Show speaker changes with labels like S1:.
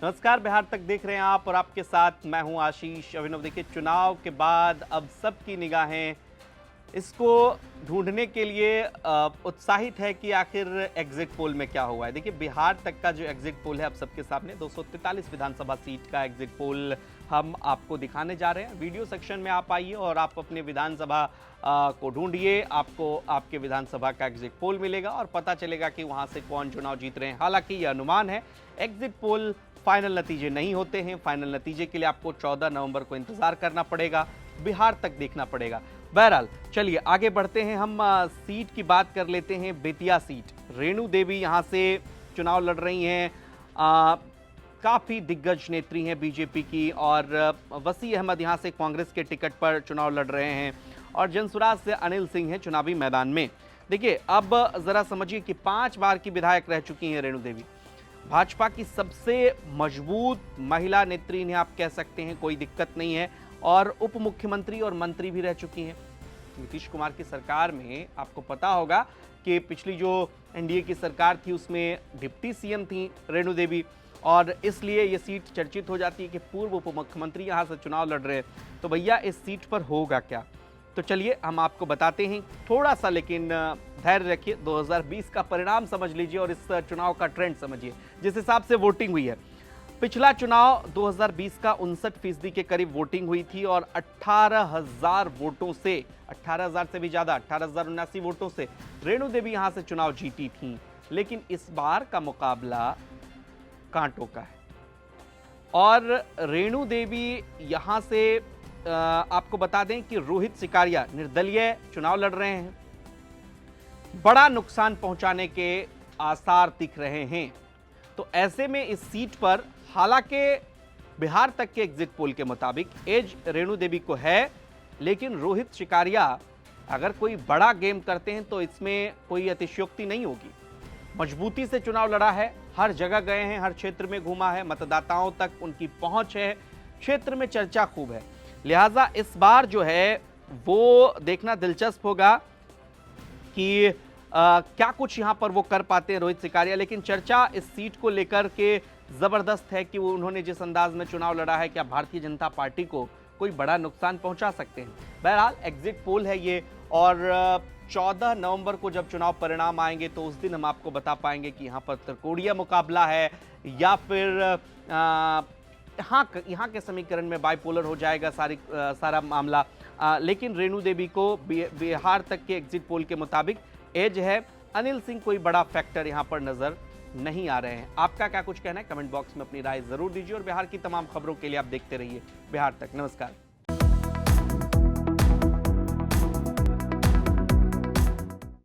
S1: नमस्कार, बिहार तक देख रहे हैं आप और आपके साथ मैं हूं आशीष अभिनव। देखिए, चुनाव के बाद अब सबकी निगाहें इसको ढूंढने के लिए उत्साहित है कि आखिर एग्जिट पोल में क्या हुआ है। देखिए, बिहार तक का जो एग्जिट पोल है अब सबके सामने 243 विधानसभा सीट का एग्जिट पोल हम आपको दिखाने जा रहे हैं। वीडियो सेक्शन में आप आइए और आप अपने विधानसभा को ढूंढिए, आपको आपके विधानसभा का एग्जिट पोल मिलेगा और पता चलेगा कि वहां से कौन चुनाव जीत रहे हैं। हालांकि यह अनुमान है, एग्जिट पोल फाइनल नतीजे नहीं होते हैं। फाइनल नतीजे के लिए आपको 14 नवंबर को इंतजार करना पड़ेगा, बिहार तक देखना पड़ेगा। बहरहाल चलिए आगे बढ़ते हैं। हम सीट की बात कर लेते हैं। बेतिया सीट, रेणु देवी यहां से चुनाव लड़ रही हैं। काफ़ी दिग्गज नेत्री हैं बीजेपी की, और वसी अहमद यहां से कांग्रेस के टिकट पर चुनाव लड़ रहे हैं, और जनसुराज से अनिल सिंह हैं चुनावी मैदान में। देखिए, अब ज़रा समझिए कि 5 बार की विधायक रह चुकी हैं रेणु देवी। भाजपा की सबसे मजबूत महिला नेत्री इन्हें आप कह सकते हैं, कोई दिक्कत नहीं है, और उप मुख्यमंत्री और मंत्री भी रह चुकी हैं। नीतीश कुमार की सरकार में आपको पता होगा कि पिछली जो एनडीए की सरकार थी उसमें डिप्टी सीएम थी रेणु देवी, और इसलिए ये सीट चर्चित हो जाती है कि पूर्व उप मुख्यमंत्री यहाँ से चुनाव लड़ रहे हैं। तो भैया, इस सीट पर होगा क्या? तो चलिए हम आपको बताते हैं। थोड़ा सा लेकिन धैर्य रखिए, 2020 का परिणाम समझ लीजिए और इस चुनाव का ट्रेंड समझिए जिस हिसाब से वोटिंग हुई है। पिछला चुनाव 2020 का 59% के करीब वोटिंग हुई थी, और 18,000 वोटों से, 18,000 से भी ज्यादा, 18,079 वोटों से रेणु देवी यहां से चुनाव जीती थी। लेकिन इस बार का मुकाबला कांटों का है, और रेणु देवी यहां से आपको बता दें कि रोहित सिकारिया निर्दलीय चुनाव लड़ रहे हैं। बड़ा नुकसान पहुंचाने के आसार दिख रहे हैं। तो ऐसे में इस सीट पर, हालांकि बिहार तक के एग्जिट पोल के मुताबिक एज रेणु देवी को है, लेकिन रोहित सिकारिया अगर कोई बड़ा गेम करते हैं तो इसमें कोई अतिशयोक्ति नहीं होगी। मजबूती से चुनाव लड़ा है, हर जगह गए हैं, हर क्षेत्र में घूमा है, मतदाताओं तक उनकी पहुंच है, क्षेत्र में चर्चा खूब है। लिहाजा इस बार जो है वो देखना दिलचस्प होगा कि क्या कुछ यहां पर वो कर पाते हैं रोहित सिकारिया। लेकिन चर्चा इस सीट को लेकर के जबरदस्त है कि वो उन्होंने जिस अंदाज में चुनाव लड़ा है, क्या भारतीय जनता पार्टी को कोई बड़ा नुकसान पहुंचा सकते हैं। बहरहाल एग्जिट पोल है ये, और 14 नवंबर को जब चुनाव परिणाम आएंगे तो उस दिन हम आपको बता पाएंगे कि यहाँ पर त्रिकोणीय मुकाबला है या फिर यहाँ के समीकरण में बाइपोलर हो जाएगा सारा मामला। लेकिन रेणु देवी को बिहार तक के एग्जिट पोल के मुताबिक एज है। अनिल सिंह कोई बड़ा फैक्टर यहाँ पर नजर नहीं आ रहे हैं। आपका क्या कुछ कहना है? कमेंट बॉक्स में अपनी राय जरूर दीजिए, और बिहार की तमाम खबरों के लिए आप देखते रहिए बिहार तक। नमस्कार।